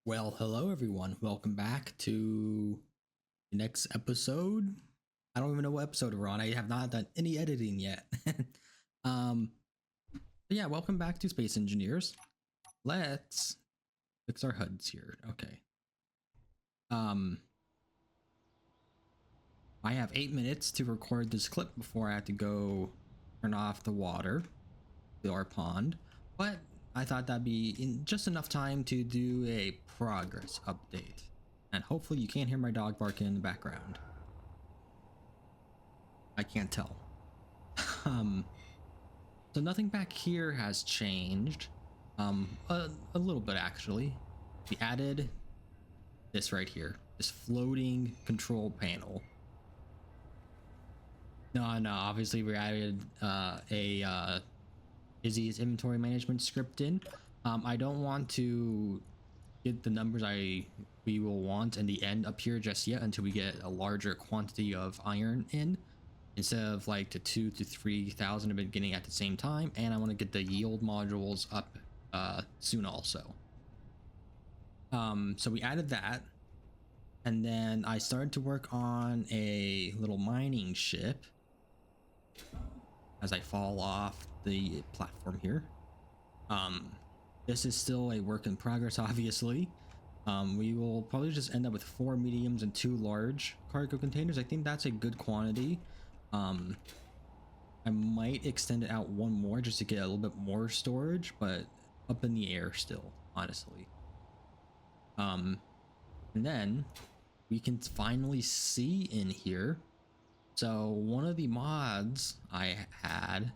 Well, hello everyone. Welcome back to the next episode. I don't even know what episode we're on. I have not done any editing yet. um, but yeah, welcome back to Space Engineers. Let's fix our HUDs here. Okay. Um, I have 8 minutes to record this clip before I have to go turn off the water to our pond. But I thought that'd be in just enough time to do a progress update. And hopefully you can't hear my dog barking in the background. I can't tell. um so nothing back here has changed. A little bit actually. We added this right here, this floating control panel. No, obviously we added Izzy's inventory management script in. I don't want to get the numbers we will want in the end up here just yet until we get a larger quantity of iron in, instead of like the 2,000 to 3,000 I've been getting at the same time. And I want to get the yield modules up soon also. So we added that, and then I started to work on a little mining ship as I fall off the platform here. This is still a work in progress, obviously. We will probably just end up with 4 mediums and 2 large cargo containers. I think that's a good quantity. I might extend it out one more just to get a little bit more storage, but up in the air still, honestly. And then we can finally see in here. So one of the mods I had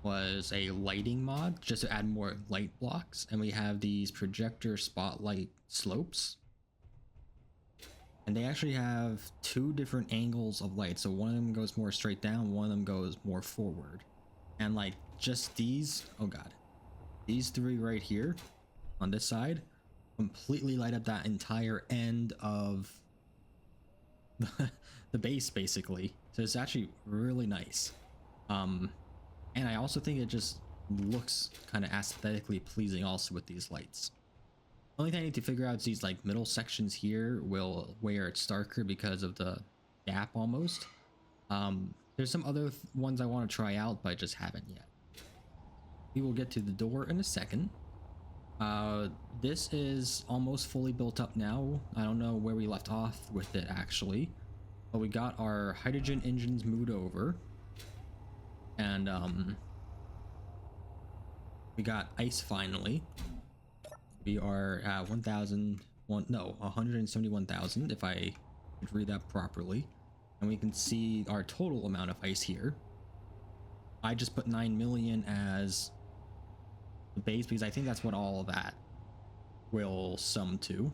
was a lighting mod, just to add more light blocks, and we have these projector spotlight slopes, and they actually have 2 different angles of light. So one of them goes more straight down, one of them goes more forward, and like just these, oh god, these 3 right here on this side completely light up that entire end of the base basically. So it's actually really nice. And I also think it just looks kind of aesthetically pleasing also with these lights. Only thing I need to figure out is these like middle sections here where it's darker because of the gap almost. There's some other ones I want to try out, but I just haven't yet. We will get to the door in a second. This is almost fully built up now. I don't know where we left off with it actually, but we got our hydrogen engines moved over, and we got ice finally. We are at 171,000 if I could read that properly, and we can see our total amount of ice here. I just put 9 million as the base because I think that's what all of that will sum to.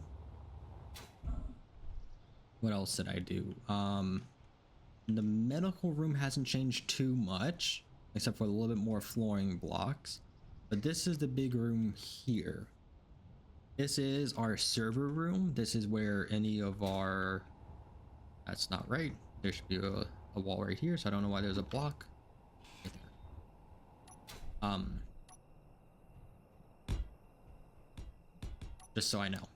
What else did I do? The medical room hasn't changed too much except for a little bit more flooring blocks, but this is the big room here. This is our server room. This is where any of our, that's not right, there should be a wall right here, so I don't know why there's a block right there. Just so I know.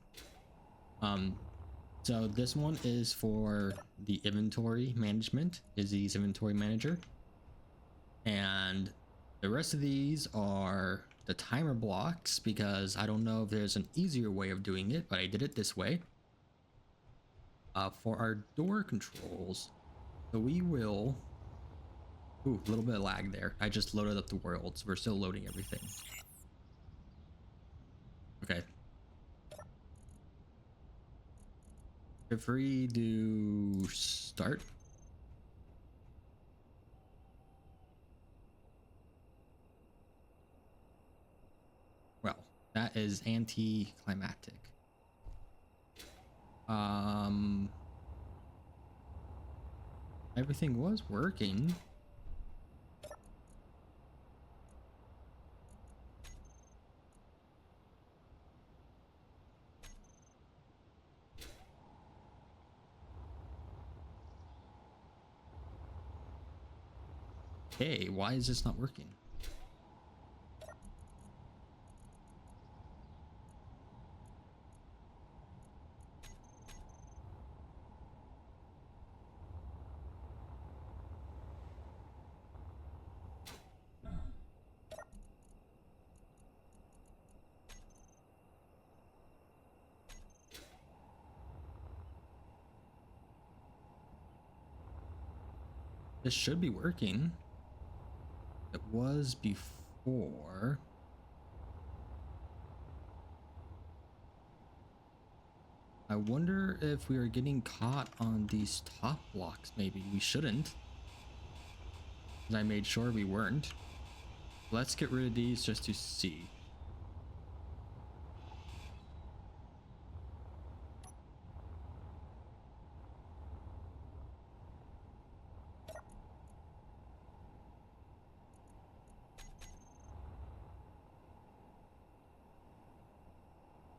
So this one is for the inventory management, Izzy's inventory manager, and the rest of these are the timer blocks, because I don't know if there's an easier way of doing it, but I did it this way. For our door controls, so we will, ooh, a little bit of lag there. I just loaded up the worlds. We're still loading everything. Okay. If we do start, well, that is anticlimactic. Everything was working. Hey, why is this not working? This should be working. It was before. I wonder if we are getting caught on these top blocks. Maybe we shouldn't. I made sure we weren't. Let's get rid of these just to see.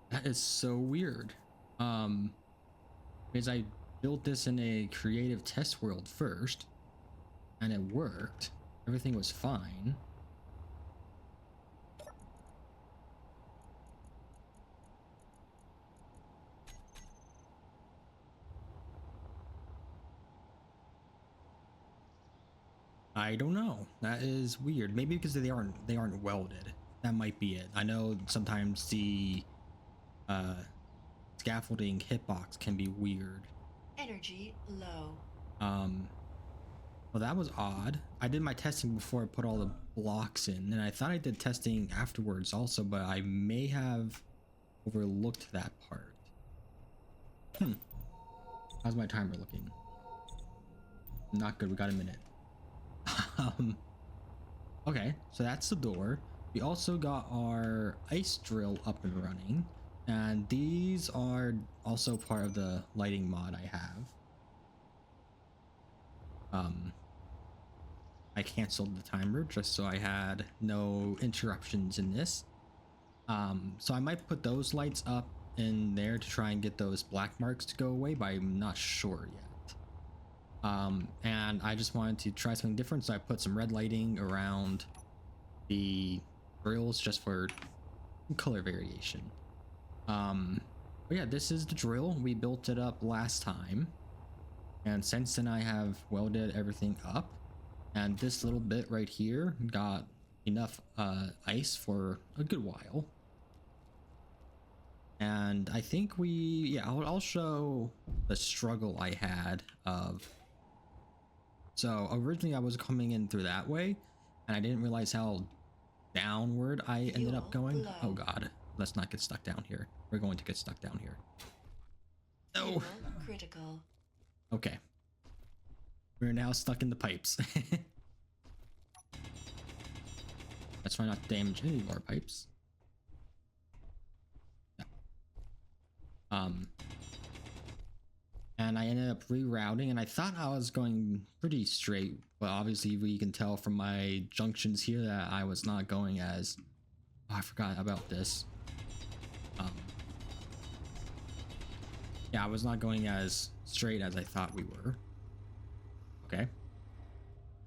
That is so weird. Because I built this in a creative test world first, and it worked. Everything was fine. I don't know. That is weird. Maybe because they aren't welded. That might be it. I know sometimes the scaffolding hitbox can be weird. Energy low. Well, that was odd. I did my testing before I put all the blocks in, and I thought I did testing afterwards also, but I may have overlooked that part. How's my timer looking? Not good. We got a minute. Okay, so that's the door. We also got our ice drill up and running, and these are also part of the lighting mod I have. I canceled the timer just so I had no interruptions in this. So I might put those lights up in there to try and get those black marks to go away, but I'm not sure yet. And I just wanted to try something different, so I put some red lighting around the drills just for color variation. But yeah, this is the drill. We built it up last time, and since then I have welded everything up, and this little bit right here got enough ice for a good while. And I think I'll show the struggle I had of. So originally I was coming in through that way, and I didn't realize how downward I ended up going. Oh god, let's not get stuck down here. We're going to get stuck down here. No. Critical. Okay. We're now stuck in the pipes. Let's try not to damage any of our pipes. Yeah. And I ended up rerouting, and I thought I was going pretty straight, but obviously we can tell from my junctions here that I was not going as. Oh, I forgot about this. Yeah, I was not going as straight as I thought we were. Okay.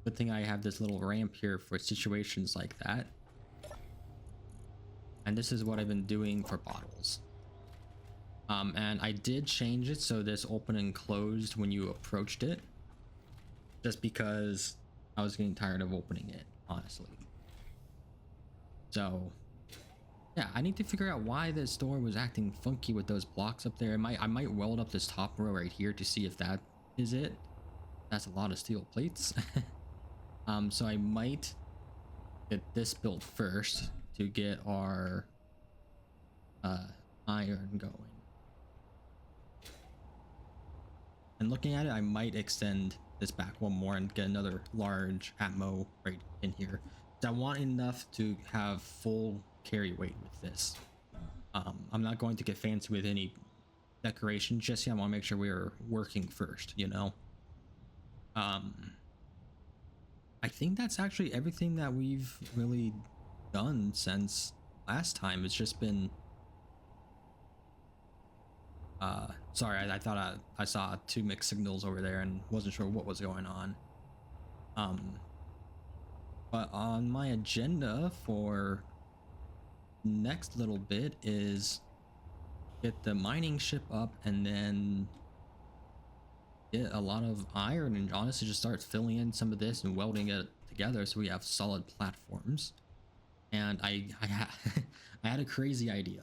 Good thing I have this little ramp here for situations like that. And this is what I've been doing for bottles. And I did change it so this opened and closed when you approached it, just because I was getting tired of opening it, honestly. So yeah, I need to figure out why this door was acting funky with those blocks up there. I might weld up this top row right here to see if that is it. That's a lot of steel plates. So I might get this built first to get our iron going. And looking at it, I might extend this back one more and get another large atmo right in here. I want enough to have full carry weight with this. I'm not going to get fancy with any decoration just yet. I want to make sure we are working first, you know. I think that's actually everything that we've really done since last time. It's just been sorry, I thought I saw two mixed signals over there and wasn't sure what was going on. But on my agenda for next little bit is get the mining ship up and then get a lot of iron and honestly just start filling in some of this and welding it together so we have solid platforms. And I had a crazy idea.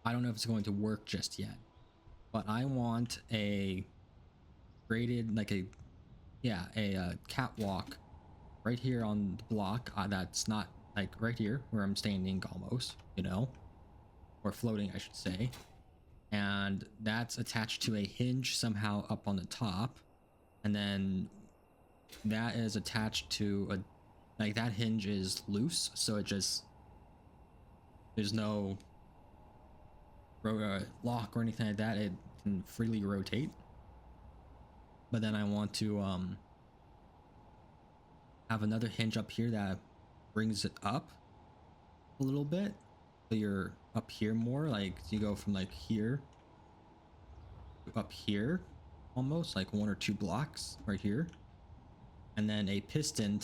I don't know if it's going to work just yet, but I want a graded, like a yeah, a catwalk right here on the block. That's not like right here where I'm standing almost, you know, or floating, I should say. And that's attached to a hinge somehow up on the top. And then that is attached to a, like that hinge is loose. So it just, there's no lock or anything like that. It can freely rotate. But then I want to have another hinge up here that brings it up a little bit, so you're up here more, like you go from like here to up here, almost like 1 or 2 blocks right here, and then a piston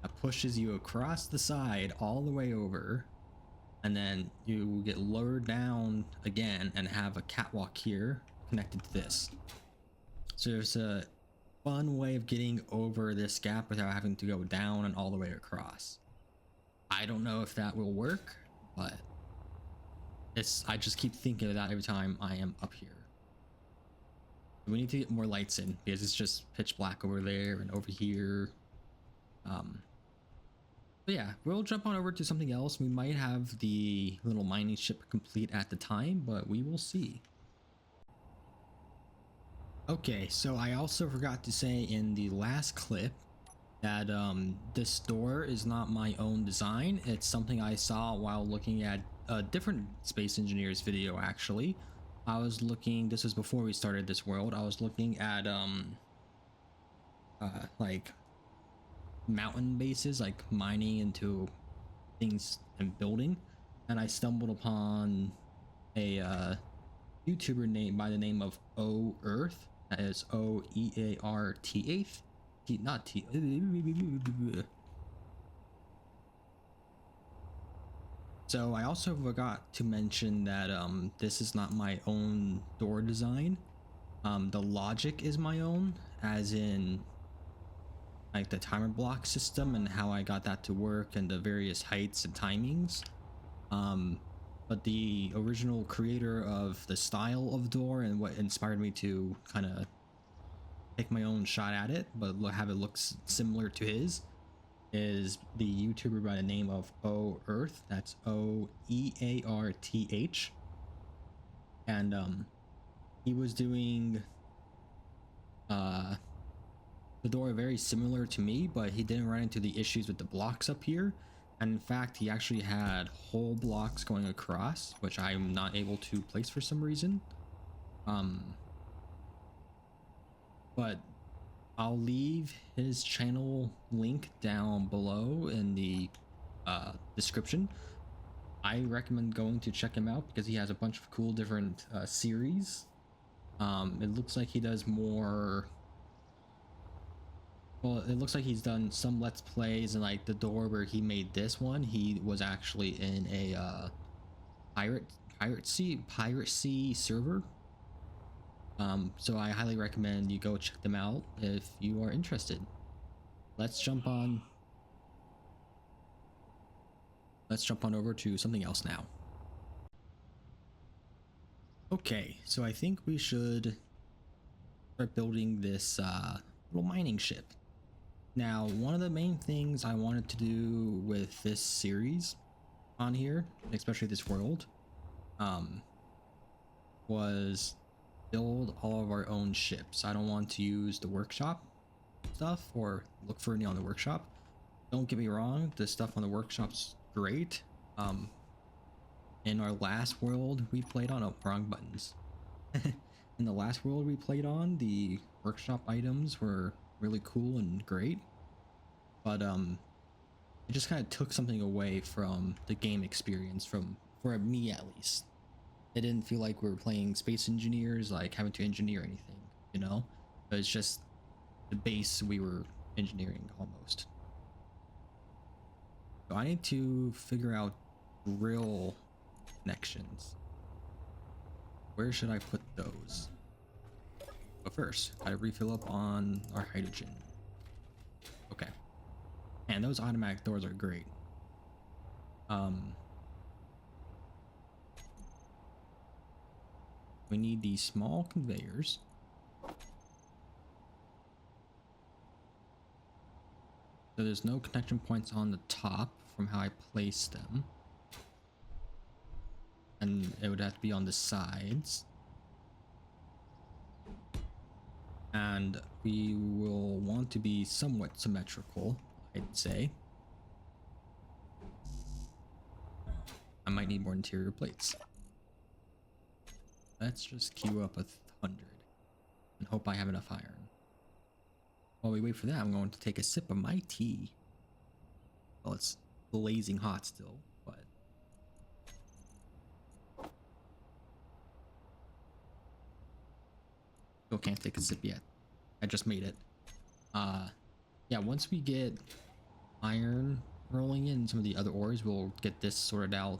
that pushes you across the side all the way over, and then you get lowered down again and have a catwalk here connected to this. So there's a fun way of getting over this gap without having to go down and all the way across. I don't know if that will work, but I just keep thinking of that every time I am up here. We need to get more lights in because it's just pitch black over there and over here. But yeah, we'll jump on over to something else. We might have the little mining ship complete at the time, but we will see. Okay, so I also forgot to say in the last clip that this door is not my own design. It's something I saw while looking at a different Space Engineers video. Actually, I was looking, this was before we started this world, I was looking at like mountain bases, like mining into things and building, and I stumbled upon a YouTuber name by the name of Oearth. That is OEARTH. Not T. So I also forgot to mention that this is not my own door design. The logic is my own, as in like the timer block system and how I got that to work and the various heights and timings. But the original creator of the style of door and what inspired me to kind of take my own shot at it, but have it look similar to his, is the YouTuber by the name of Oearth. That's OEARTH. And he was doing the door very similar to me, but he didn't run into the issues with the blocks up here. And in fact, he actually had whole blocks going across, which I'm not able to place for some reason. But I'll leave his channel link down below in the description. I recommend going to check him out because he has a bunch of cool different series. It looks like he does more. Well, it looks like he's done some Let's Plays, and like the door where he made this one, he was actually in a piracy server. So I highly recommend you go check them out if you are interested. Let's jump on over to something else now. Okay, so I think we should start building this little mining ship. Now, one of the main things I wanted to do with this series on here, especially this world, was build all of our own ships. I don't want to use the workshop stuff or look for any on the workshop. Don't get me wrong, the stuff on the workshop's great. In our last world we played on, wrong buttons. In the last world we played on, the workshop items were really cool and great, but it just kind of took something away from the game experience, for me at least. It didn't feel like we were playing Space Engineers, like having to engineer anything, you know? But it's just the base we were engineering almost. So I need to figure out drill connections. Where should I put those? But first, gotta refill up on our hydrogen. Okay. And those automatic doors are great. We need these small conveyors. So there's no connection points on the top from how I placed them. And it would have to be on the sides. And we will want to be somewhat symmetrical, I'd say. I might need more interior plates. Let's just queue up 100 and hope I have enough iron. While we wait for that, I'm going to take a sip of my tea. Well, it's blazing hot still, but still can't take a sip yet. I just made it. Yeah, once we get iron rolling in some of the other ores, we'll get this sorted out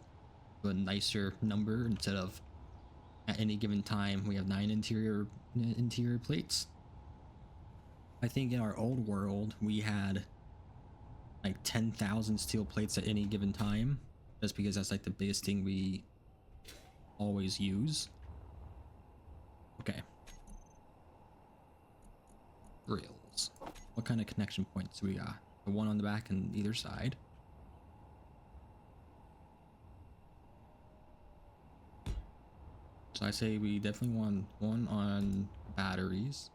to a nicer number. Instead of at any given time we have 9 interior plates. I think in our old world we had like 10,000 steel plates at any given time, just because that's like the biggest thing we always use. Okay. Rails. What kind of connection points do we got? The one on the back and either side. So I say we definitely want one on batteries.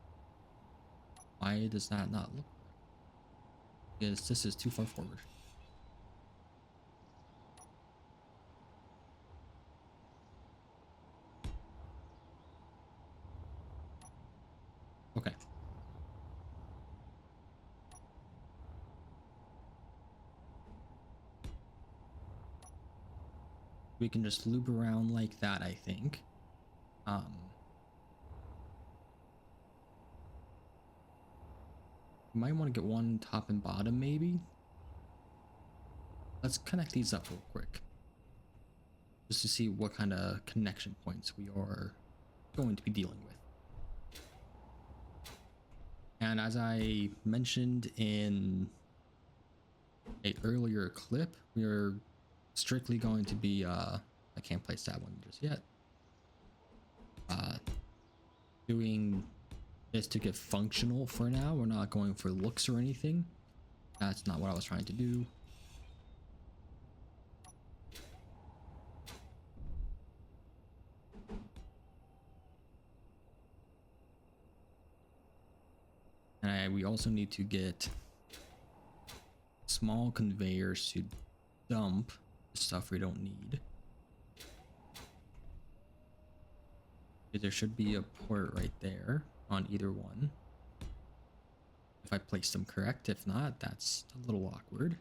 Why does that not look right? Because this is too far forward. Okay. We can just loop around like that, I think. You might want to get one top and bottom, maybe. Let's connect these up real quick, just to see what kind of connection points we are going to be dealing with. And as I mentioned in a earlier clip, we are strictly going to be I can't place that one just yet. Doing this to get functional for now. We're not going for looks or anything. That's not what I was trying to do. And we also need to get small conveyors to dump stuff we don't need. There should be a port right there on either one, if I place them correct. If not, that's a little awkward.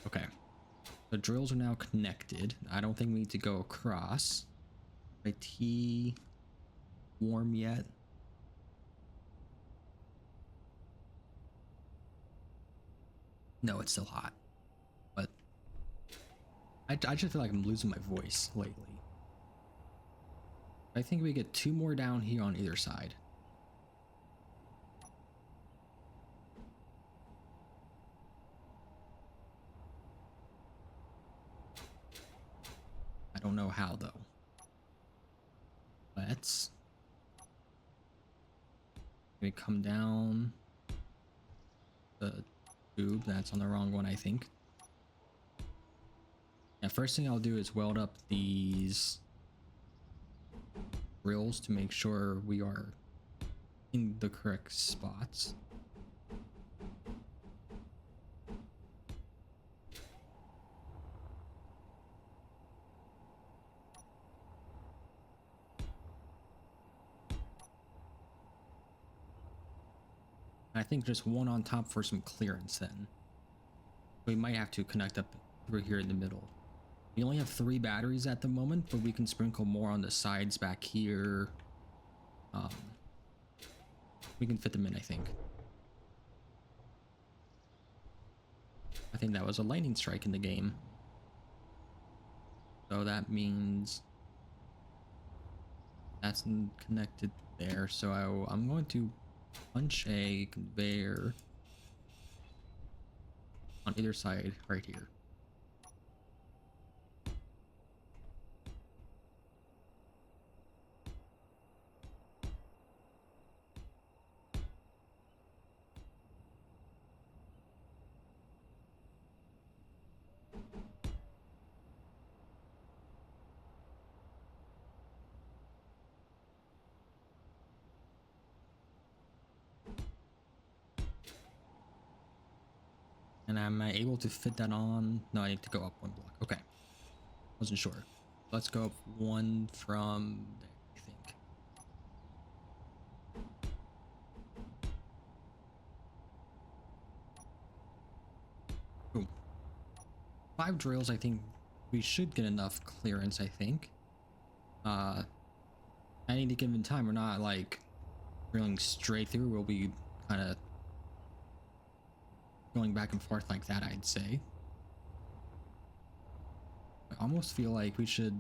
Okay, the drills are now connected. I don't think we need to go across. My tea warm yet? No, it's still hot, but I just feel like I'm losing my voice lately. I think we get 2 more down here on either side. I don't know how though. Let's we come down the tube. That's on the wrong one, I think. Yeah, first thing I'll do is weld up these drills to make sure we are in the correct spots. I think just one on top for some clearance then. We might have to connect up through here in the middle. We only have 3 batteries at the moment, but we can sprinkle more on the sides back here. We can fit them in, I think. I think that was a lightning strike in the game. So that means that's connected there. So I'm going to punch a conveyor on either side right here. And am I able to fit that on? No, I need to go up one block. Okay. Wasn't sure. Let's go up one from there, I think. Boom. 5 drills, I think we should get enough clearance, I think. At any given time, we're not like drilling straight through. We'll be kind of going back and forth like that, I'd say. I almost feel like we should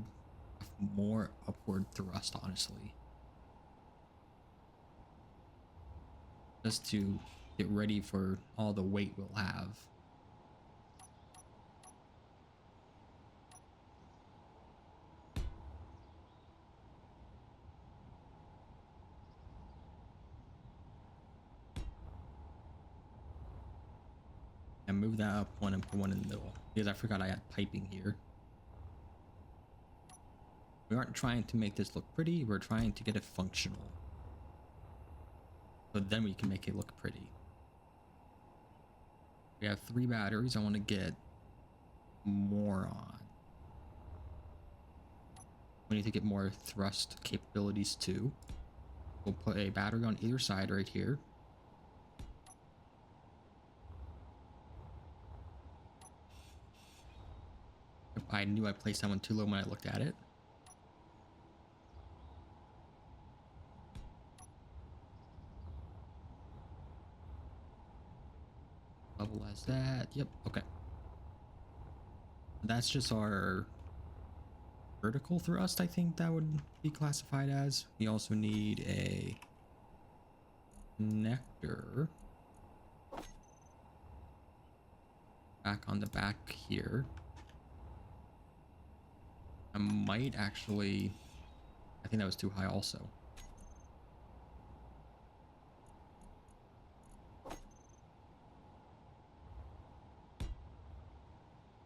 have more upward thrust, honestly. Just to get ready for all the weight we'll have. And move that up one and put one in the middle, because I forgot I had piping here. We aren't trying to make this look pretty, we're trying to get it functional. So then we can make it look pretty. We have 3 batteries. I want to get more on. We need to get more thrust capabilities too. We'll put a battery on either side right here. I knew I placed that one too low when I looked at it. Level as that. Yep. Okay. That's just our vertical thrust, I think that would be classified as. We also need a connector back on the back here. I might actually, I think that was too high also.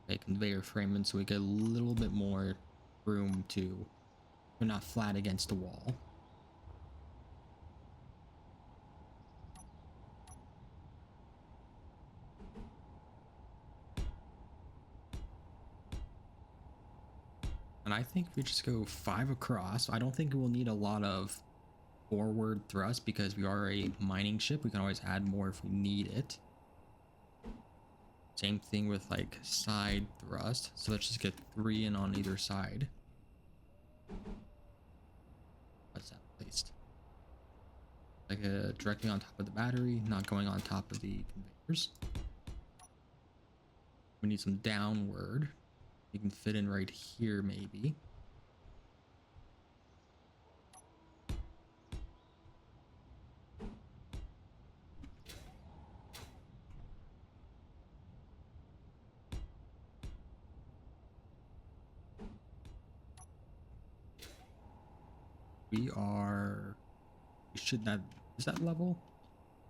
A conveyor frame in so we get a little bit more room to, we're not flat against the wall. And I think we just go 5 across. I don't think we'll need a lot of forward thrust because we are a mining ship. We can always add more if we need it. Same thing with like side thrust. So let's just get 3 in on either side. What's that placed? Like directly on top of the battery, not going on top of the conveyors. We need some downward. You can fit in right here maybe. We should not, is that level?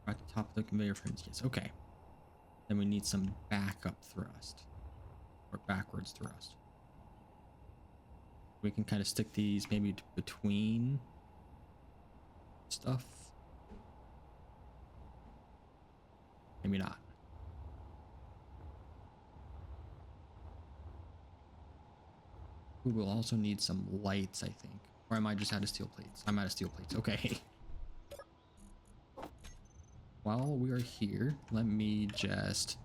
We're at the top of the conveyor frames, yes, okay. Then we need some backup thrust. Or backwards thrust. We can kind of stick these maybe between stuff. Maybe not. We will also need some lights, I think. Or am I just out of steel plates? I'm out of steel plates. Okay. While we are here, let me just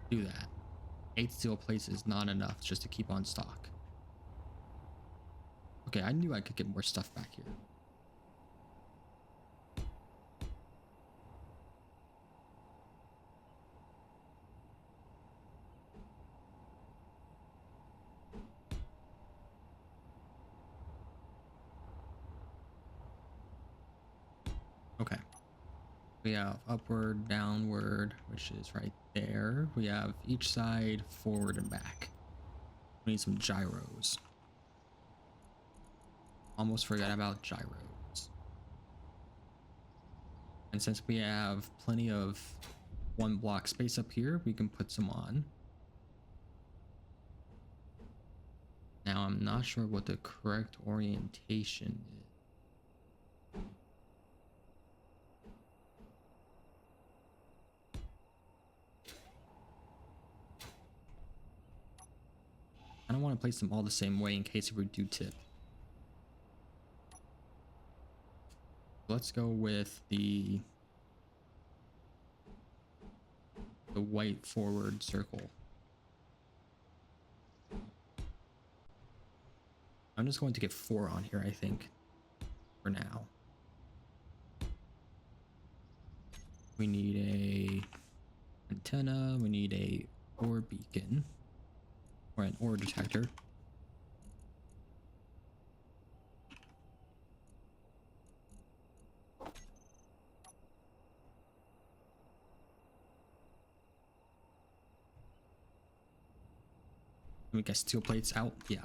do that. 8 steel plates is not enough just to keep on stock. Okay, I knew I could get more stuff back here. Okay. We have upward, downward, which is right there. We have each side, forward and back. We need some gyros. Almost forgot about gyros. And since we have plenty of 1 block space up here, we can put some on. Now I'm not sure what the correct orientation is. want to place them all the same way in case we do tip. Let's go with the white forward circle. I'm just going to get 4 on here, I think, for now. We need a antenna, we need a ore beacon, or an ore detector. We get steel plates out, yeah.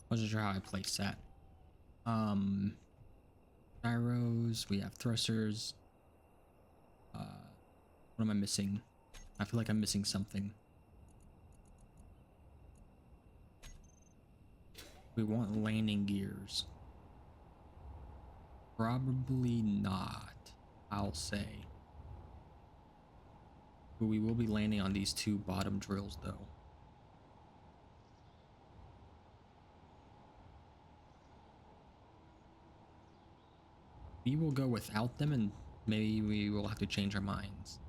Wasn't sure how I placed that. Gyros, we have thrusters. What am I missing? I feel like I'm missing something. We want landing gears. Probably not, I'll say. But we will be landing on these 2 bottom drills though. We will go without them and maybe we will have to change our minds.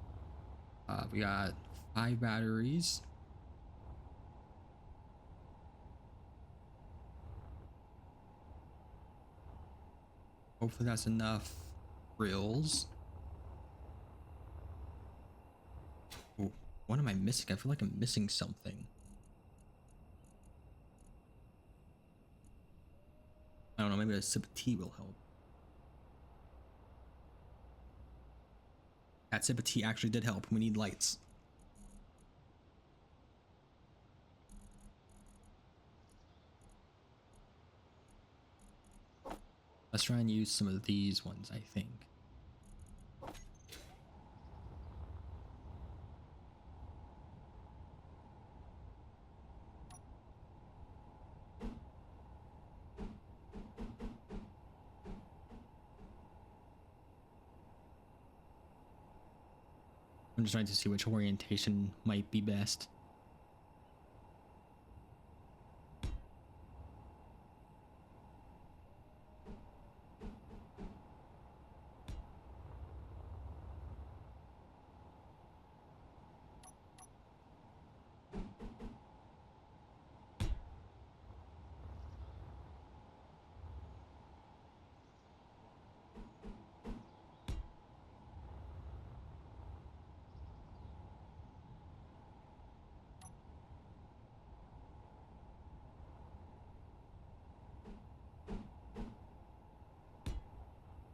We got 5 batteries. Hopefully that's enough drills. Ooh, what am I missing? I feel like I'm missing something. I don't know, maybe a sip of tea will help. That sip of tea actually did help. We need lights. Let's try and use some of these ones, I think. I'm just trying to see which orientation might be best.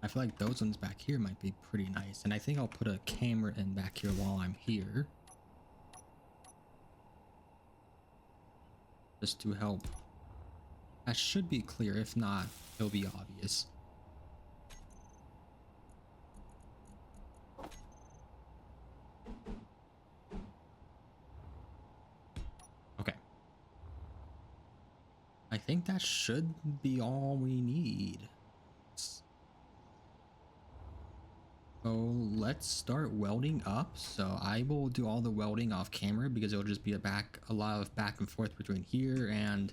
I feel like those ones back here might be pretty nice, and I think I'll put a camera in back here while I'm here, just to help. That should be clear. If not, it'll be obvious. Okay, I think that should be all we need. So let's start welding up. So I will do all the welding off camera because it'll just be a lot of back and forth between here and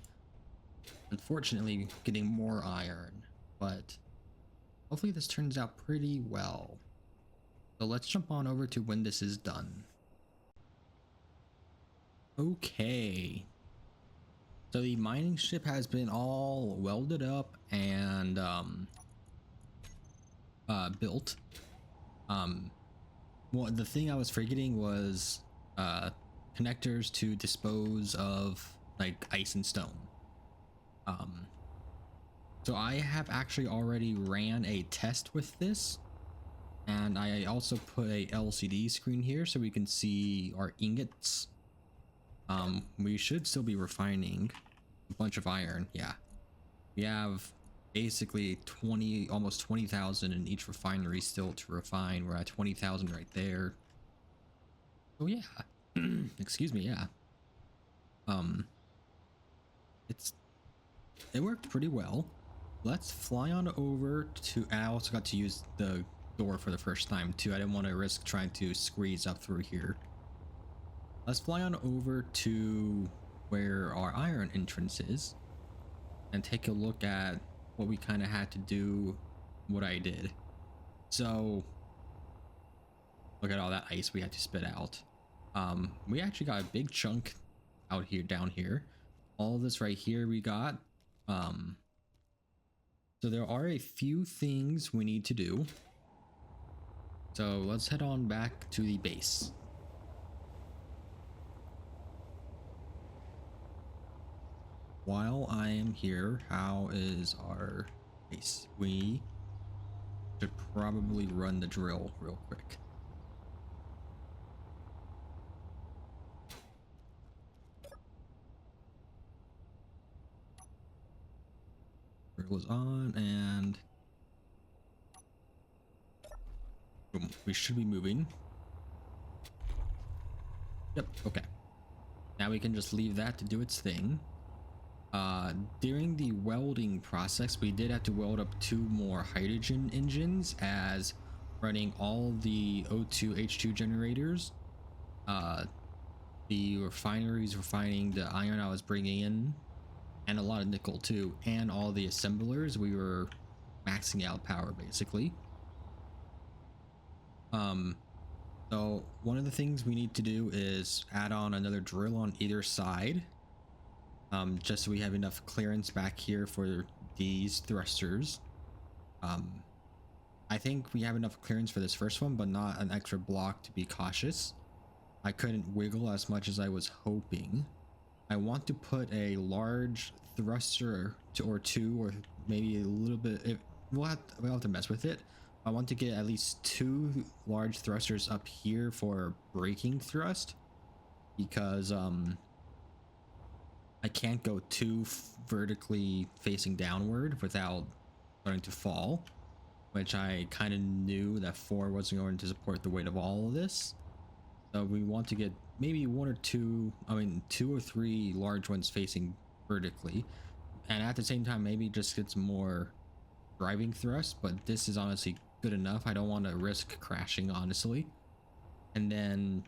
unfortunately getting more iron, but hopefully this turns out pretty well. So let's jump on over to when this is done. Okay, so the mining ship has been all welded up and built. Well, the thing I was forgetting was connectors to dispose of like ice and stone. So I have actually already ran a test with this, and I also put a LCD screen here so we can see our ingots. We should still be refining a bunch of iron. Yeah, we have basically 20, almost 20,000 in each refinery still to refine. We're at 20,000 right there. Oh yeah. Excuse me. Yeah. Um, it worked pretty well. Let's fly on over to, and I also got to use the door for the first time too. I didn't want to risk trying to squeeze up through here. Let's fly on over to where our iron entrance is and take a look at what we kind of had to do, what I did. So look at all that ice we had to spit out. We actually got a big chunk out here, down here. All this right here we got. So there are a few things we need to do. So let's head on back to the base. While I am here, how is our base? We should probably run the drill real quick. Drill is on and boom, we should be moving. Yep, okay. Now we can just leave that to do its thing. During the welding process, we did have to weld up 2 more hydrogen engines as running all the O2 H2 generators. The refineries refining the iron I was bringing in, and a lot of nickel too, and all the assemblers, we were maxing out power basically. So one of the things we need to do is add on another drill on either side, just so we have enough clearance back here for these thrusters. I think we have enough clearance for this first one, but not an extra block to be cautious. I couldn't wiggle as much as I was hoping. I want to put a large thruster or two, or maybe a little bit. We'll have to mess with it. I want to get at least 2 large thrusters up here for braking thrust, because I can't go too vertically facing downward without starting to fall, which I kind of knew that 4 wasn't going to support the weight of all of this. So we want to get maybe 1 or 2, I mean 2 or 3 large ones facing vertically, and at the same time maybe just get some more driving thrust, but this is honestly good enough. I don't want to risk crashing, honestly. And then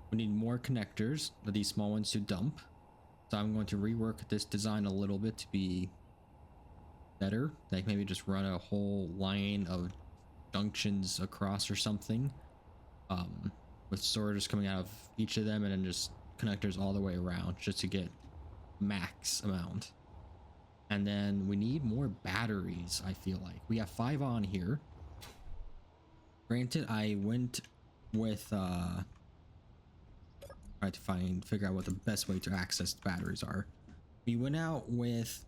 we need more connectors for these small ones to dump. So I'm going to rework this design a little bit to be better. Like maybe just run a whole line of junctions across or something, with sorters coming out of each of them, and then just connectors all the way around just to get max amount. And then we need more batteries. I feel like we have 5 on here. Granted, I went with try to figure out what the best way to access the batteries are. We went out with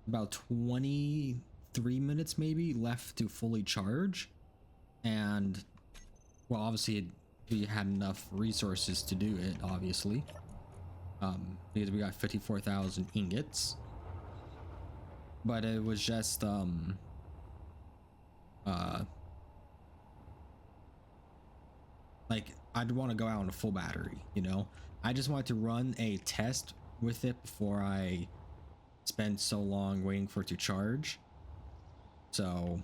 about 23 minutes maybe left to fully charge, and well, obviously we had enough resources to do it, obviously, because we got 54,000 ingots, but it was just like I'd want to go out on a full battery, you know. I just wanted to run a test with it before I spend so long waiting for it to charge. So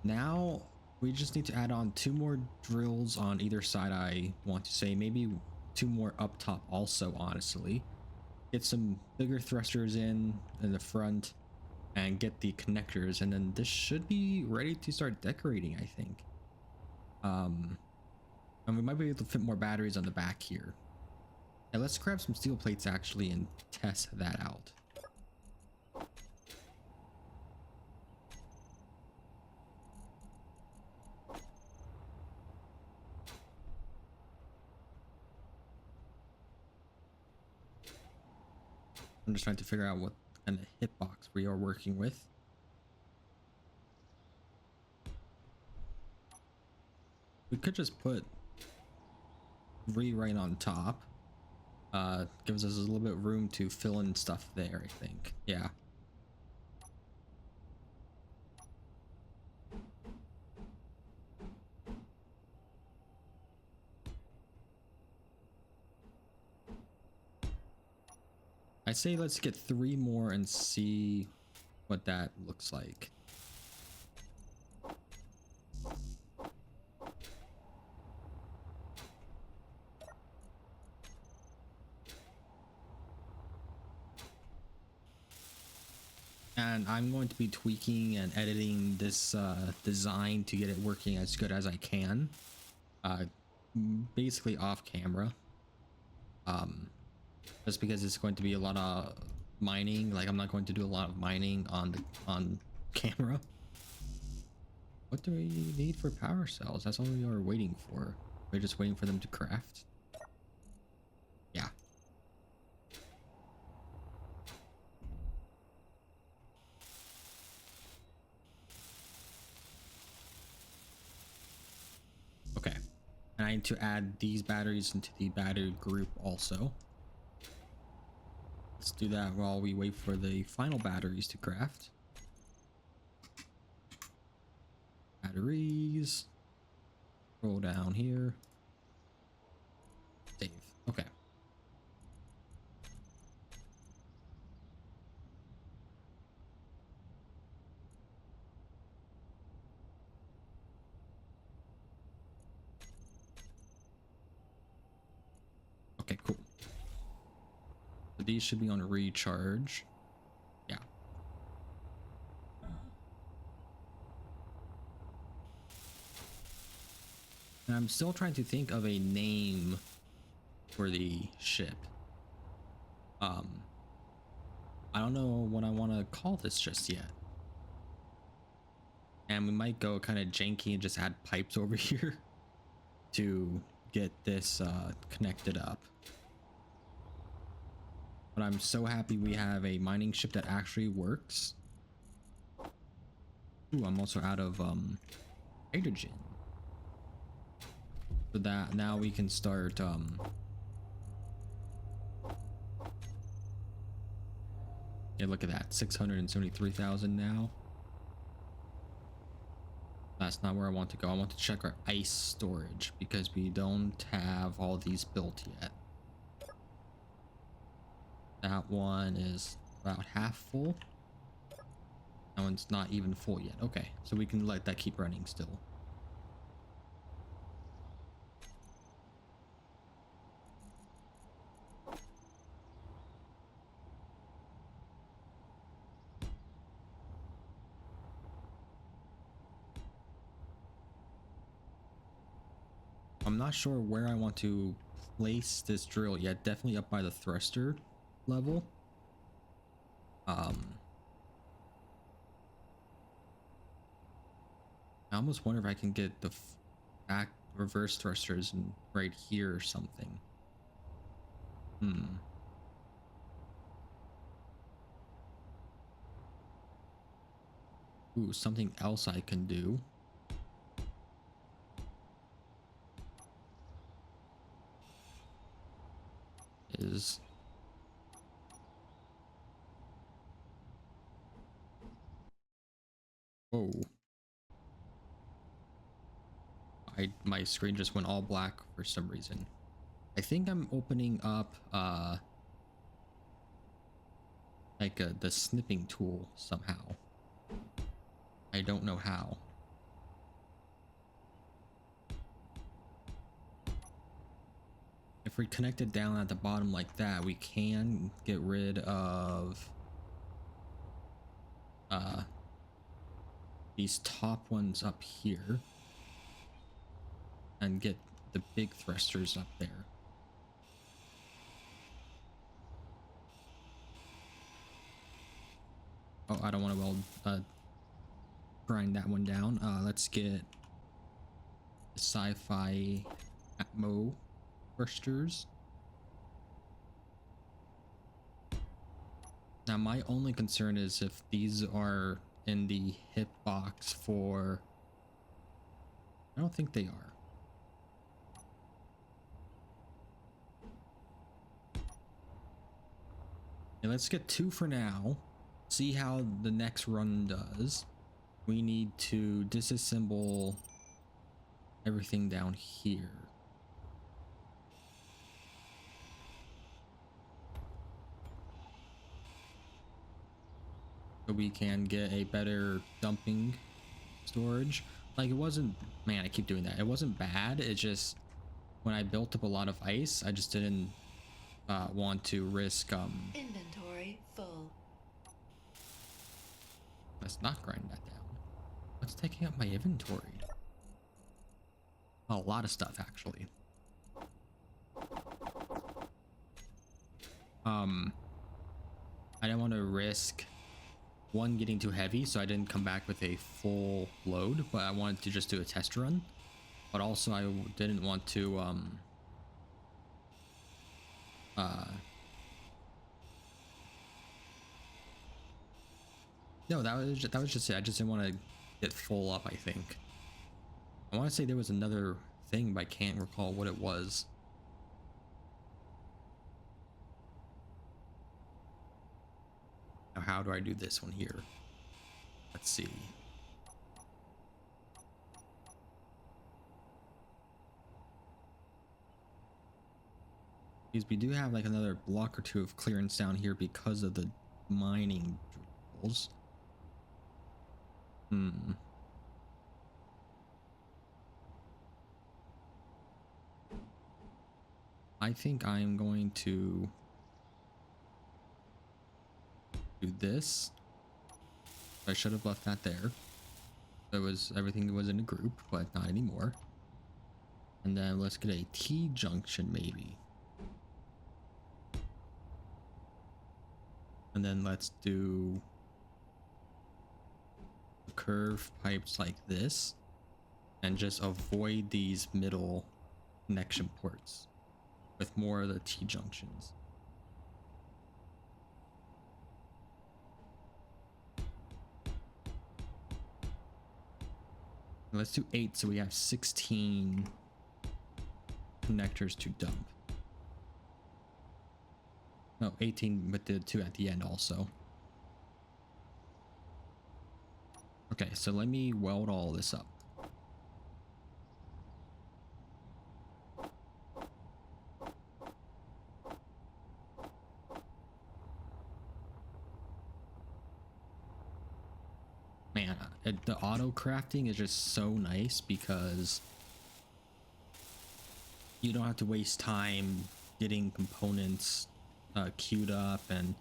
now we just need to add on 2 more drills on either side. I want to say maybe 2 more up top also, honestly. Get some bigger thrusters in the front and get the connectors, and then this should be ready to start decorating, I think. And we might be able to fit more batteries on the back here. And let's grab some steel plates actually and test that out. I'm just trying to figure out what kind of hitbox we are working with. We could just put rewrite on top, Gives us a little bit of room to fill in stuff there, I think. Yeah. I say let's get 3 more and see what that looks like. And I'm going to be tweaking and editing this design to get it working as good as I can. Basically off camera. Just because it's going to be a lot of mining. Like I'm not going to do a lot of mining on camera. What do we need for power cells? That's all we are waiting for. We're just waiting for them to craft. Yeah. Okay. And I need to add these batteries into the battery group also. Let's do that while we wait for the final batteries to craft. Batteries. Roll down here. Save. Okay. Okay, cool. So these should be on recharge. Yeah. And I'm still trying to think of a name for the ship. I don't know what I want to call this just yet. And we might go kind of janky and just add pipes over here to get this connected up. But I'm so happy we have a mining ship that actually works. Ooh, I'm also out of hydrogen. So that now we can start yeah, look at that, 673,000 now. That's not where I want to go. I want to check our ice storage because we don't have all these built yet. That one is about half full. That one's not even full yet. Okay, so we can let that keep running still. I'm not sure where I want to place this drill yet. Definitely up by the thruster level. I almost wonder if I can get the back reverse thrusters in right here or something. Ooh, something else I can do is whoa. My screen just went all black for some reason. I think I'm opening up like the snipping tool somehow. I don't know how. If we connect it down at the bottom like that, we can get rid of these top ones up here and get the big thrusters up there. Oh, I don't want to weld grind that one down. Let's get sci-fi Atmo thrusters. Now my only concern is if these are in the hitbox for, I don't think they are. let's get 2 for now. See how the next run does. We need to disassemble everything down here. So we can get a better dumping storage. Like, it wasn't, man, I keep doing that. It wasn't bad. It just, when I built up a lot of ice, I just didn't want to risk Inventory full. let's not grind that down. What's taking up my inventory? A lot of stuff, actually. I didn't want to risk one getting too heavy, so I didn't come back with a full load, but I wanted to just do a test run. But also I didn't want to no, that was just it. I just didn't want to get full up, I think. I want to say there was another thing, but I can't recall what it was. Now, how do I do this one here? Let's see. Because we do have like another block or 2 of clearance down here because of the mining drills. I think I'm going to do this. I should have left that there. There was everything was in a group, but not anymore. And then let's get a T junction maybe. And then let's do curved pipes like this and just avoid these middle connection ports with more of the T junctions. Let's do 8 so we have 16 connectors to dump. No, 18 with the 2 at the end also. Okay, so let me weld all this up. Man, the auto crafting is just so nice because you don't have to waste time getting components queued up and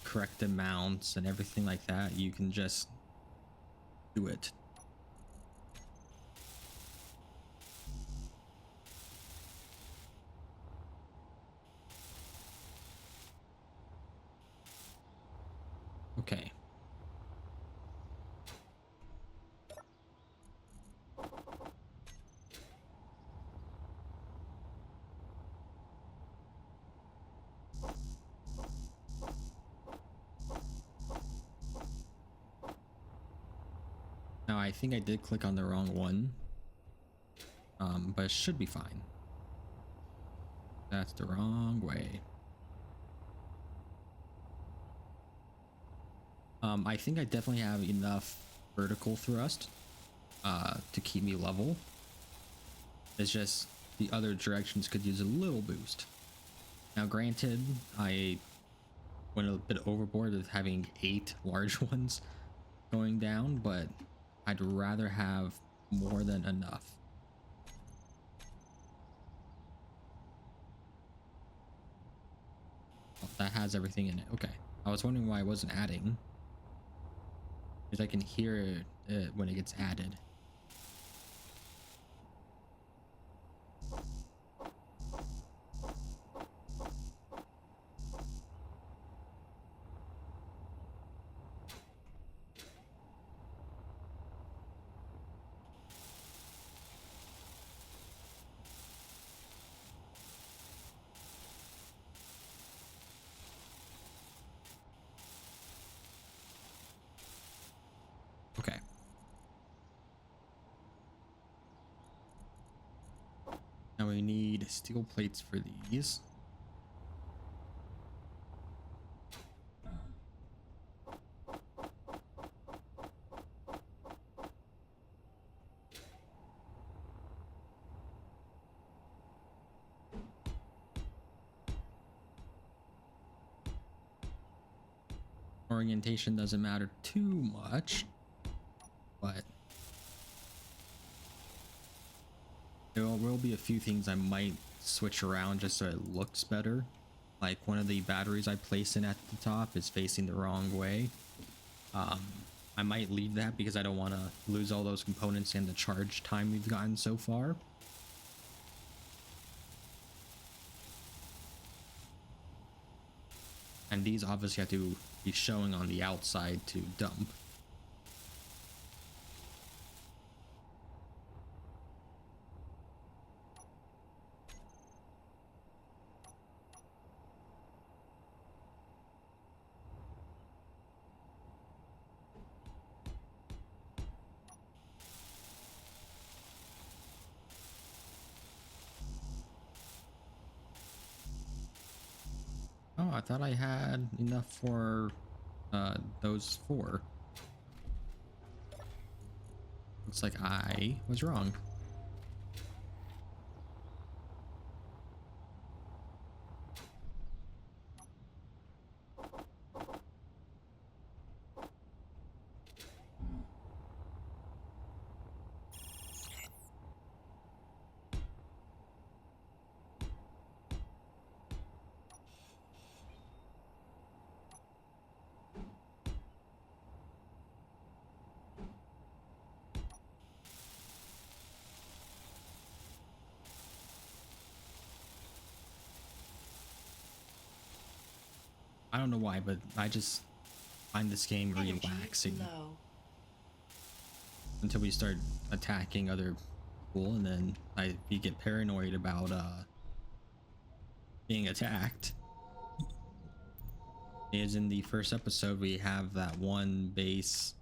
correct amounts and everything like that. You can just do it. Okay. Now I think I did click on the wrong one, but it should be fine. That's the wrong way. I think I definitely have enough vertical thrust to keep me level. It's just the other directions could use a little boost. Now granted, I went a bit overboard with having 8 large ones going down, but I'd rather have more than enough. Oh, that has everything in it. Okay. I was wondering why I wasn't adding. Because I can hear it when it gets added. Okay. Now we need steel plates for these. orientation doesn't matter too much, but there will be a few things I might switch around just so it looks better. Like one of the batteries I place in at the top is facing the wrong way. I might leave that because I don't want to lose all those components and the charge time we've gotten so far. And these obviously have to be showing on the outside to dump. Oh, I thought I had enough for those 4. Looks like I was wrong. I don't know why, but I just find this game Energy relaxing low. until we start attacking other people, and then you get paranoid about being attacked. As in the first episode, we have that one base.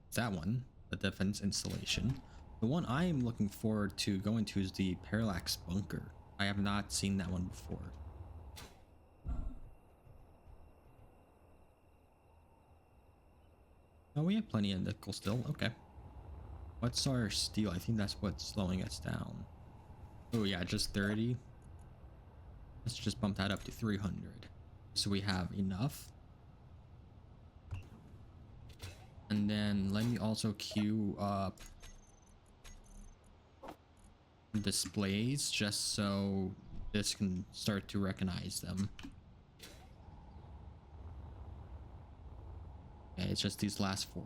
It's that one, the defense installation. The one I am looking forward to going to is the Parallax Bunker. I have not seen that one before. Oh, we have plenty of nickel still. Okay. What's our steel? I think that's what's slowing us down. Oh yeah, just 30. Let's just bump that up to 300. So we have enough. And then let me also queue up displays just so this can start to recognize them. Okay, it's just these last 4.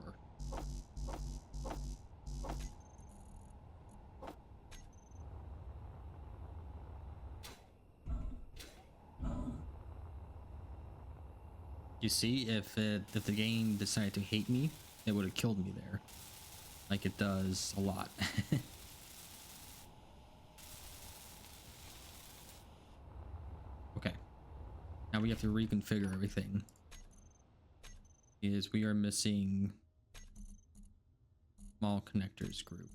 You see, if the game decided to hate me, it would have killed me there, like it does a lot. Okay, now we have to reconfigure everything. Is we are missing small connectors group.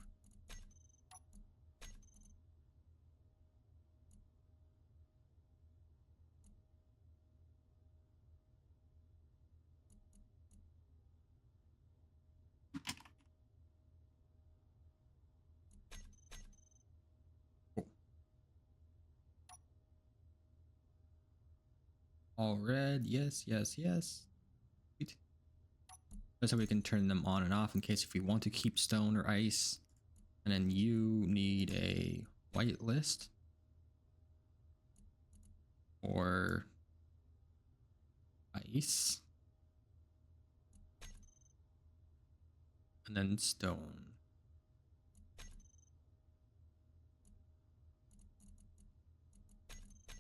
All red, yes, yes, yes. Sweet. That's how we can turn them on and off in case if we want to keep stone or ice. And then you need a white list or ice. And then stone.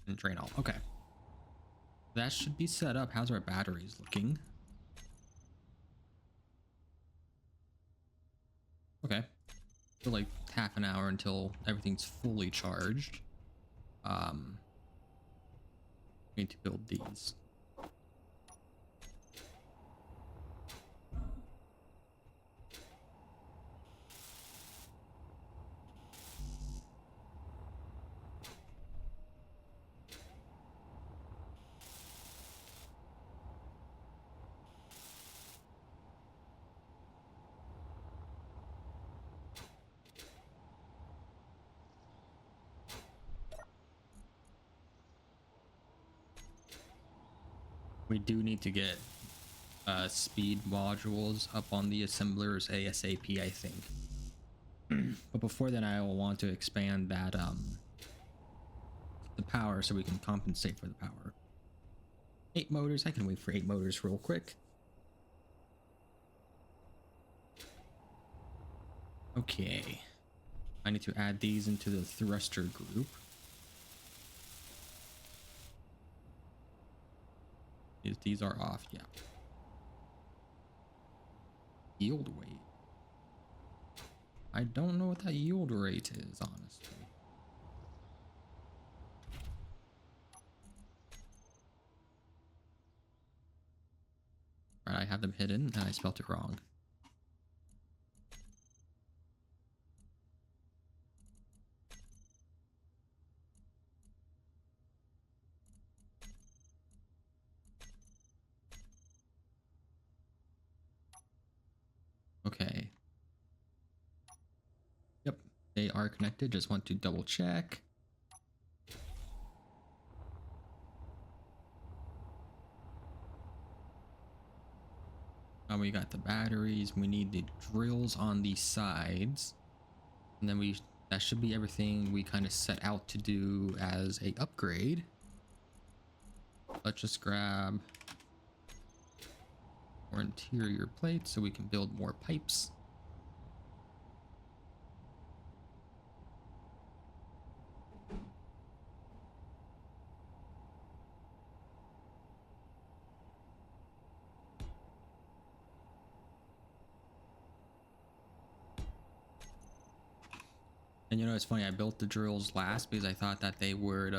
And drain all. Okay. That should be set up. How's our batteries looking? Okay. So like half an hour until everything's fully charged. We need to build these. We do need to get speed modules up on the assemblers ASAP, I think. But before then, I will want to expand that the power so we can compensate for the power. 8 motors. I can wait for 8 motors real quick. Okay. I need to add these into the thruster group. These are off, yeah. Yield weight. I don't know what that yield rate is, honestly. Right, I have them hidden and I spelled it wrong. Okay. Yep, they are connected. Just want to double check. Now we got the batteries. We need the drills on the sides. And then that should be everything we kind of set out to do as a upgrade. Let's just grab more interior plates so we can build more pipes. And you know, it's funny, I built the drills last because I thought that they would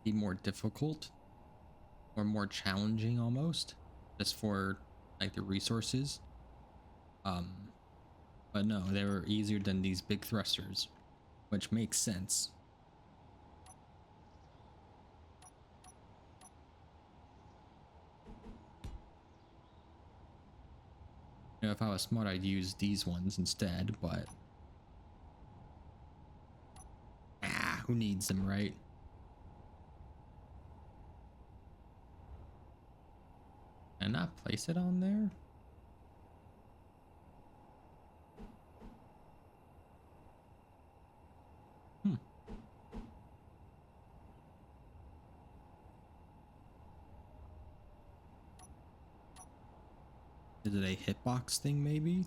be more difficult or more challenging almost, just for like the resources. But no, they were easier than these big thrusters, which makes sense. You know, if I was smart, I'd use these ones instead, but who needs them, right? And not place it on there. Is it a hitbox thing, maybe?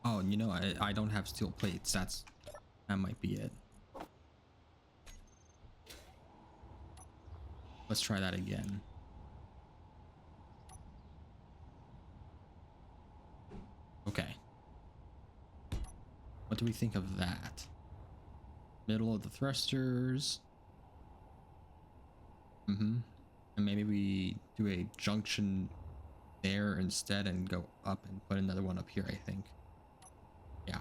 Oh, you know, I don't have steel plates. That might be it. Let's try that again. Okay. What do we think of that? Middle of the thrusters. And maybe we do a junction there instead and go up and put another one up here, I think. Yeah.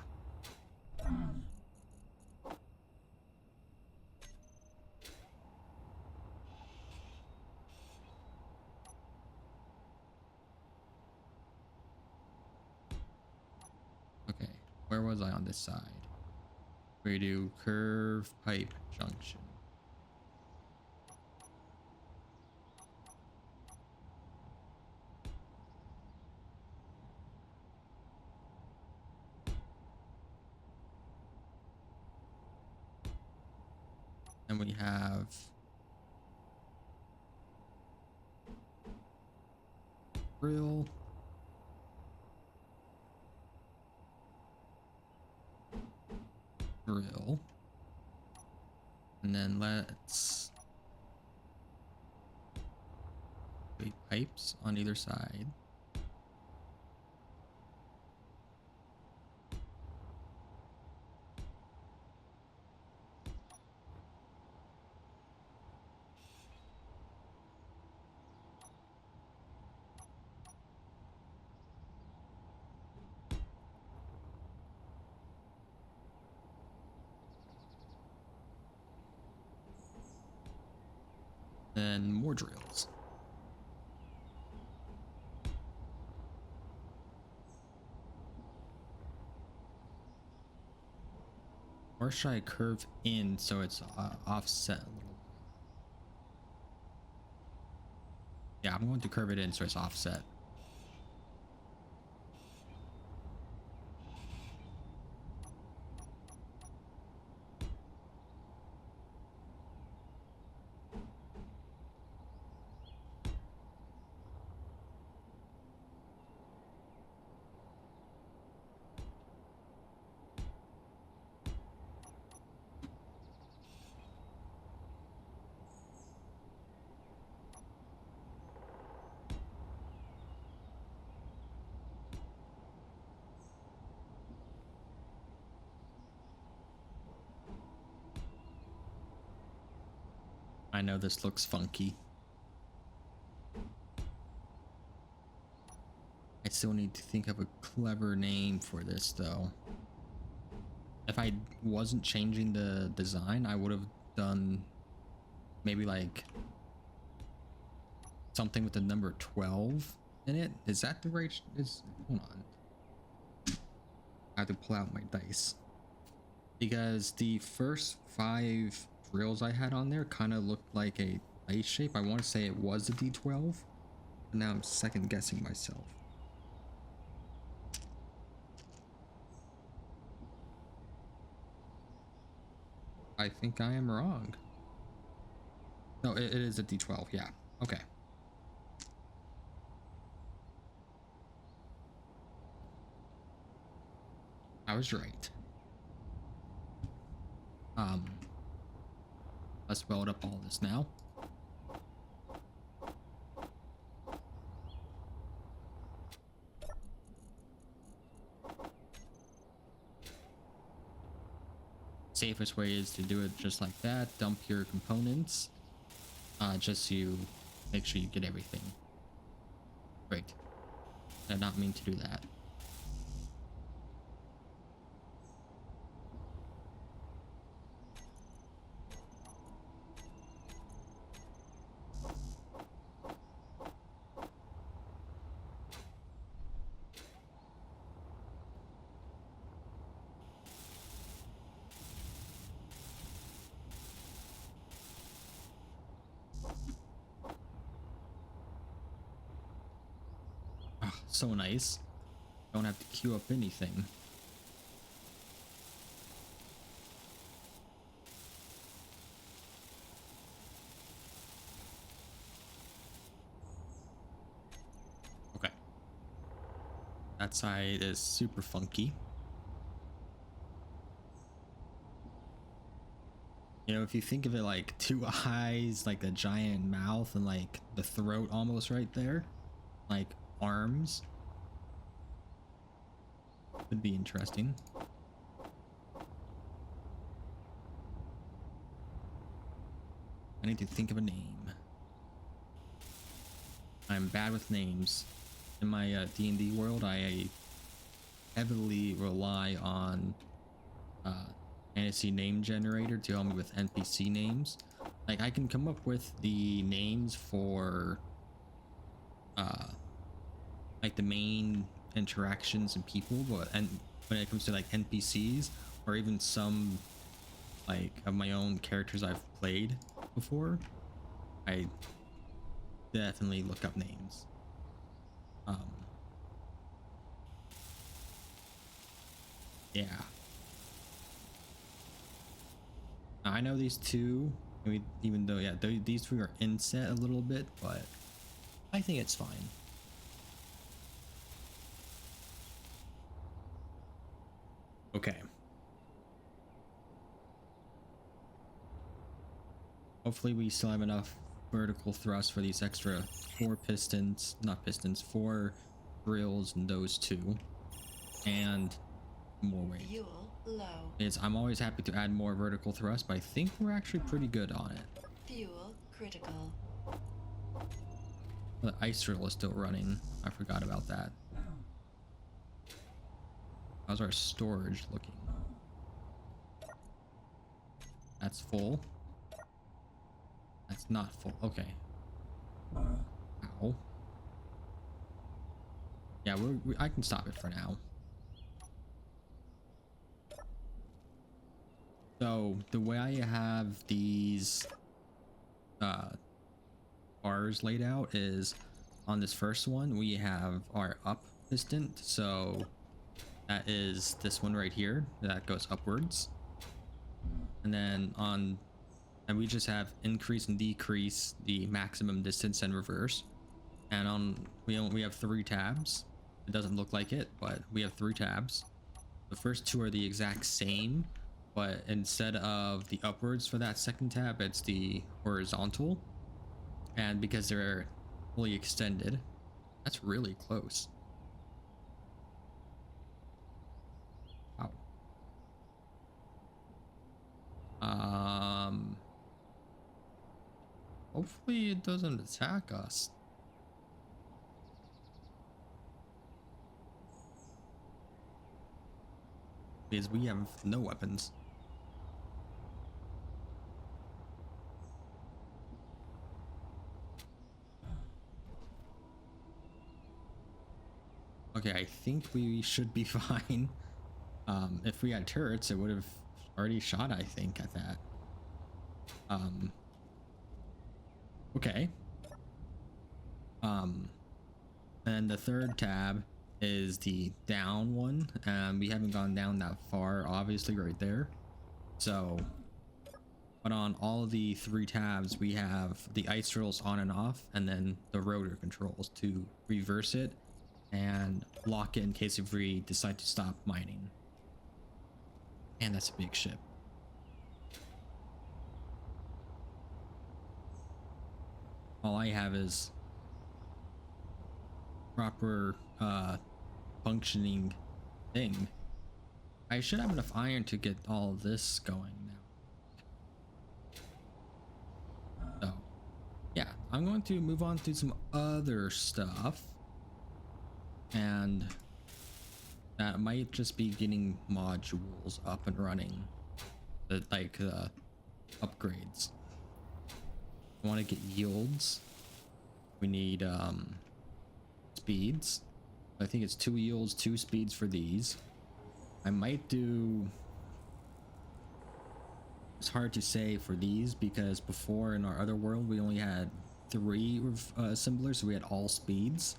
Okay, where was I on this side? We do curve pipe junction. And we have drill. Drill. And then let's wait, pipes on either side. Then more drills. Or should I curve in so it's offset a little? Yeah, I'm going to curve it in so it's offset. I know this looks funky. I still need to think of a clever name for this though. If I wasn't changing the design, I would have done maybe like something with the number 12 in it. Is that the right? Hold on. I have to pull out my dice because the first 5 drills I had on there kind of looked like a dice shape. I want to say it was a D12, but now I'm second guessing myself. I think I am wrong. No, it is a D12. Yeah. Okay. I was right. Let's weld up all this now. Safest way is to do it just like that. Dump your components. Just so you make sure you get everything. Great. I did not mean to do that. Oh, so nice. Don't have to queue up anything. Okay. That side is super funky. You know, if you think of it like 2 eyes, like a giant mouth, and like the throat almost right there, like arms, would be interesting. I need to think of a name. I'm bad with names. In my D&D world, I heavily rely on fantasy name generator to help me with NPC names. Like I can come up with the names for like the main interactions and people, but when it comes to like NPCs or even some like of my own characters I've played before, I definitely look up names. Yeah. I know these two, I mean, even though, yeah, these two are inset a little bit, but I think it's fine. Okay. Hopefully we still have enough vertical thrust for these extra 4 pistons, not pistons, 4 drills and those 2. And more weight. Fuel low. I'm always happy to add more vertical thrust, but I think we're actually pretty good on it. Fuel critical. The ice drill is still running. I forgot about that. How's our storage looking? That's full. That's not full. Okay. Ow. Yeah, I can stop it for now. So the way I have these bars laid out is on this first one we have our up distant, so that is this one right here that goes upwards, and then on, and we just have increase and decrease the maximum distance and reverse. And on we have 3 tabs. It doesn't look like it, but we have 3 tabs. The first 2 are the exact same, but instead of the upwards for that second tab, it's the horizontal. And because they're fully extended, that's really close. Wow. Hopefully it doesn't attack us. Because we have no weapons. Okay, I think we should be fine. If we had turrets, it would have already shot, I think, at that. Okay. And the third tab is the down one, and we haven't gone down that far, obviously, right there. So, but on all of the 3 tabs, we have the ice drills on and off, and then the rotor controls to reverse it and lock it in case if we decide to stop mining. And that's a big ship. All I have is proper functioning thing. I should have enough iron to get all this going now. So yeah, I'm going to move on to some other stuff, and that might just be getting modules up and running, like upgrades. I want to get yields. We need speeds. I think it's 2 yields, 2 speeds for these. I might do, it's hard to say for these because before in our other world we only had 3 assemblers, so we had all speeds.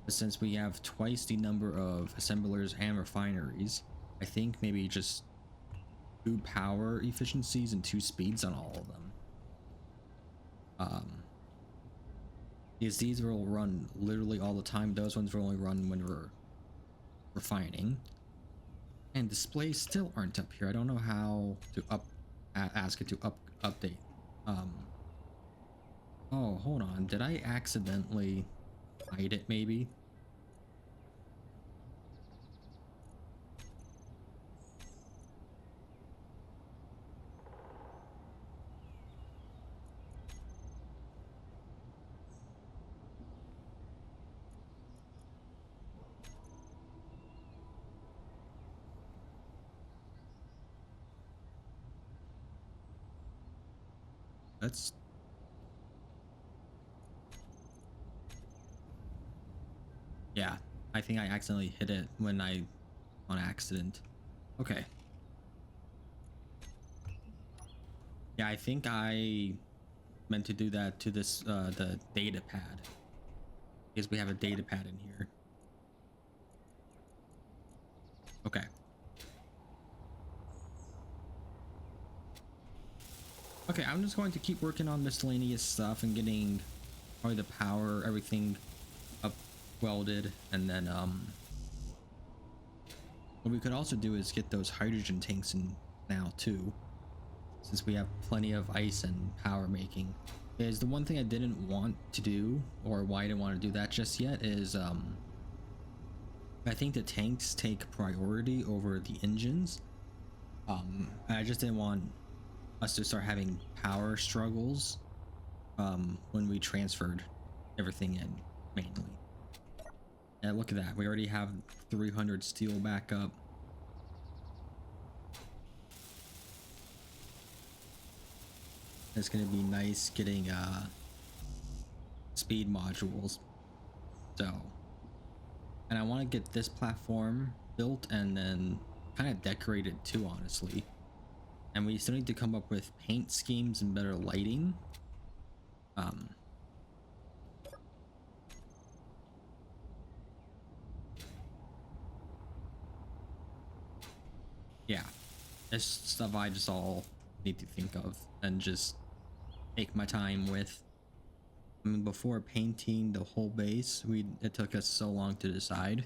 But since we have twice the number of assemblers and refineries, I think maybe just 2 power efficiencies and 2 speeds on all of them. Because these will run literally all the time. Those ones will only run when we're refining. And displays still aren't up here. I don't know how to ask it to update. Oh, hold on. Did I accidentally hide it maybe? That's, yeah, I think I accidentally hit it when on accident. Okay. Yeah, I think I meant to do that to this the data pad, because we have a data pad in here. Okay. Okay, I'm just going to keep working on miscellaneous stuff and getting probably the power, everything up welded, and then what we could also do is get those hydrogen tanks in now too, since we have plenty of ice and power making. Is the one thing I didn't want to do, or why I didn't want to do that just yet, is I think the tanks take priority over the engines. I just didn't want us to start having power struggles when we transferred everything in mainly. And look at that, we already have 300 steel back up. It's gonna be nice getting speed modules. So, and I want to get this platform built and then kind of decorated too, honestly. And we still need to come up with paint schemes and better lighting. yeah, it's stuff I just all need to think of and just take my time with. I mean, before painting the whole base, it took us so long to decide.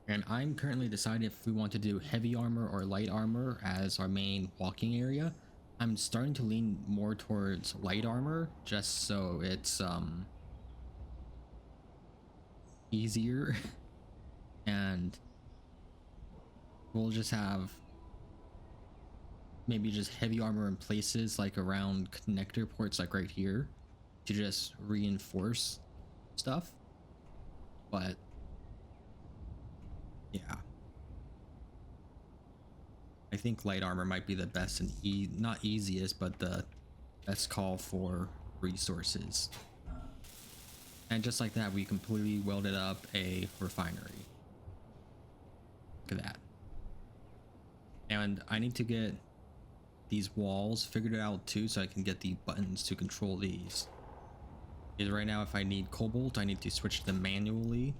And I'm currently deciding if we want to do heavy armor or light armor as our main walking area. I'm starting to lean more towards light armor just so it's easier and we'll just have maybe just heavy armor in places like around connector ports like right here to just reinforce stuff. But yeah, I think light armor might be the best and not easiest but the best call for resources. And just like that, we completely welded up a refinery. Look at that. And I need to get these walls figured out too so I can get the buttons to control these. Because right now if I need cobalt, I need to switch them manually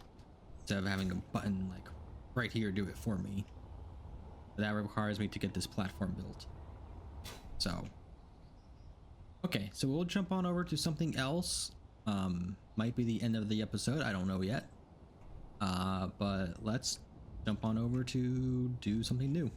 instead of having a button like right here do it for me. But that requires me to get this platform built. So okay, so we'll jump on over to something else. Might be the end of the episode, I don't know yet. But let's jump on over to do something new.